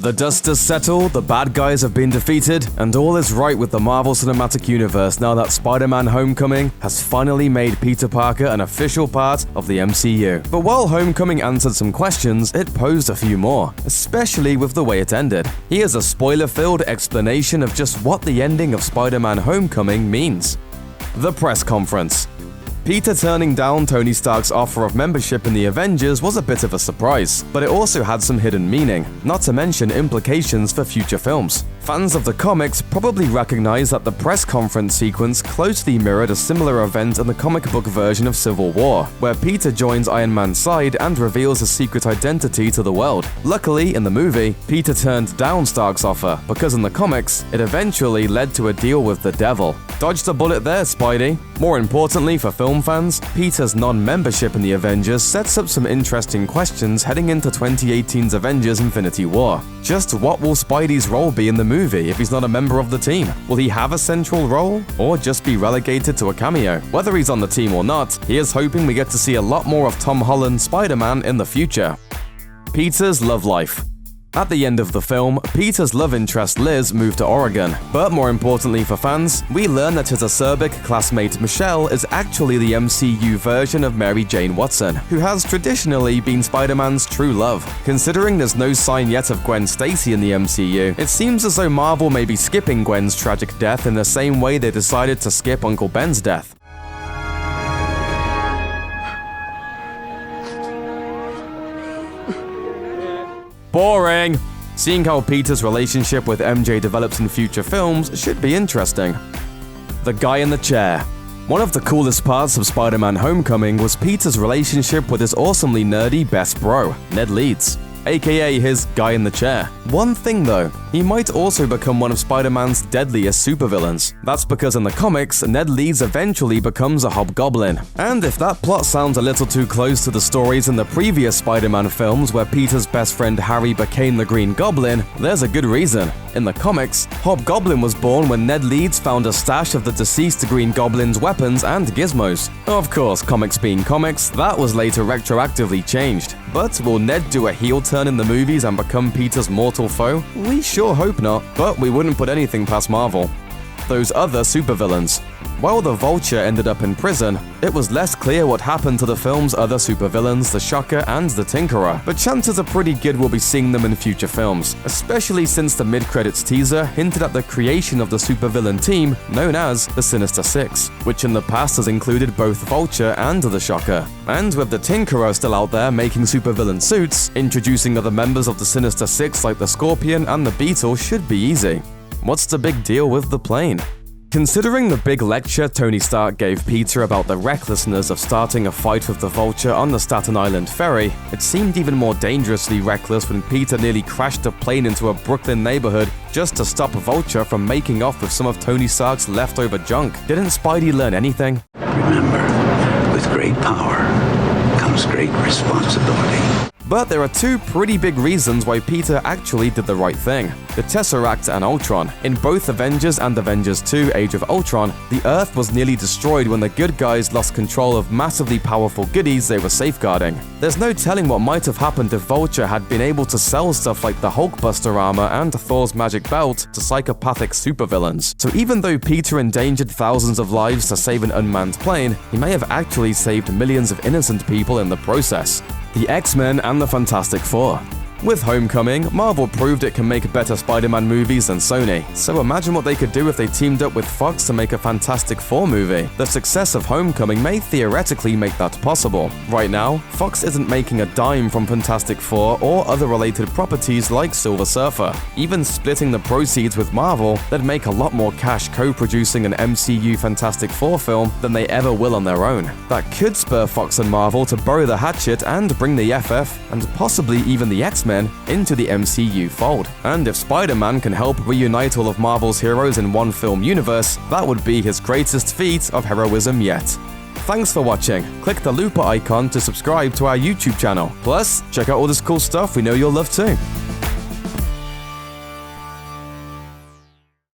The dust has settled, the bad guys have been defeated, and all is right with the Marvel Cinematic Universe now that Spider-Man Homecoming has finally made Peter Parker an official part of the MCU. But while Homecoming answered some questions, it posed a few more, especially with the way it ended. Here's a spoiler-filled explanation of just what the ending of Spider-Man Homecoming means. The press conference. Peter turning down Tony Stark's offer of membership in the Avengers was a bit of a surprise, but it also had some hidden meaning, not to mention implications for future films. Fans of the comics probably recognize that the press conference sequence closely mirrored a similar event in the comic book version of Civil War, where Peter joins Iron Man's side and reveals his secret identity to the world. Luckily, in the movie, Peter turned down Stark's offer, because in the comics, it eventually led to a deal with the devil. Dodged a bullet there, Spidey. More importantly for film fans, Peter's non-membership in the Avengers sets up some interesting questions heading into 2018's Avengers Infinity War. Just what will Spidey's role be in the movie if he's not a member of the team? Will he have a central role, or just be relegated to a cameo? Whether he's on the team or not, here's hoping we get to see a lot more of Tom Holland's Spider-Man in the future. Peter's love life. At the end of the film, Peter's love interest Liz moved to Oregon, but more importantly for fans, we learn that his acerbic classmate Michelle is actually the MCU version of Mary Jane Watson, who has traditionally been Spider-Man's true love. Considering there's no sign yet of Gwen Stacy in the MCU, it seems as though Marvel may be skipping Gwen's tragic death in the same way they decided to skip Uncle Ben's death. Boring! Seeing how Peter's relationship with MJ develops in future films should be interesting. The guy in the chair. One of the coolest parts of Spider-Man Homecoming was Peter's relationship with his awesomely nerdy best bro, Ned Leeds, aka his guy in the chair. One thing though, he might also become one of Spider-Man's deadliest supervillains. That's because in the comics, Ned Leeds eventually becomes a hobgoblin. And if that plot sounds a little too close to the stories in the previous Spider-Man films where Peter's best friend Harry became the Green Goblin, there's a good reason. In the comics, Hobgoblin was born when Ned Leeds found a stash of the deceased Green Goblin's weapons and gizmos. Of course, comics being comics, that was later retroactively changed. But will Ned do a heel turn in the movies and become Peter's mortal foe? We sure hope not, but we wouldn't put anything past Marvel. Those other supervillains. While the Vulture ended up in prison, it was less clear what happened to the film's other supervillains, the Shocker and the Tinkerer, but chances are pretty good we'll be seeing them in future films, especially since the mid-credits teaser hinted at the creation of the supervillain team known as the Sinister Six, which in the past has included both Vulture and the Shocker. And with the Tinkerer still out there making supervillain suits, introducing other members of the Sinister Six like the Scorpion and the Beetle should be easy. What's the big deal with the plane? Considering the big lecture Tony Stark gave Peter about the recklessness of starting a fight with the Vulture on the Staten Island ferry, it seemed even more dangerously reckless when Peter nearly crashed a plane into a Brooklyn neighborhood just to stop Vulture from making off with some of Tony Stark's leftover junk. Didn't Spidey learn anything? Remember, with great power comes great responsibility. But there are two pretty big reasons why Peter actually did the right thing. The Tesseract and Ultron. In both Avengers and Avengers 2 Age of Ultron, the Earth was nearly destroyed when the good guys lost control of massively powerful goodies they were safeguarding. There's no telling what might have happened if Vulture had been able to sell stuff like the Hulkbuster armor and Thor's magic belt to psychopathic supervillains. So even though Peter endangered thousands of lives to save an unmanned plane, he may have actually saved millions of innocent people in the process. The X-Men and the Fantastic Four. With Homecoming, Marvel proved it can make better Spider-Man movies than Sony, so imagine what they could do if they teamed up with Fox to make a Fantastic Four movie. The success of Homecoming may theoretically make that possible. Right now, Fox isn't making a dime from Fantastic Four or other related properties like Silver Surfer. Even splitting the proceeds with Marvel, they'd make a lot more cash co-producing an MCU Fantastic Four film than they ever will on their own. That could spur Fox and Marvel to bury the hatchet and bring the FF, and possibly even the X-Men, into the MCU fold. And if Spider-Man can help reunite all of Marvel's heroes in one film universe, that would be his greatest feat of heroism yet. Thanks for watching. Click the looper icon to subscribe to our YouTube channel. Plus, check out all this cool stuff we know you'll love too.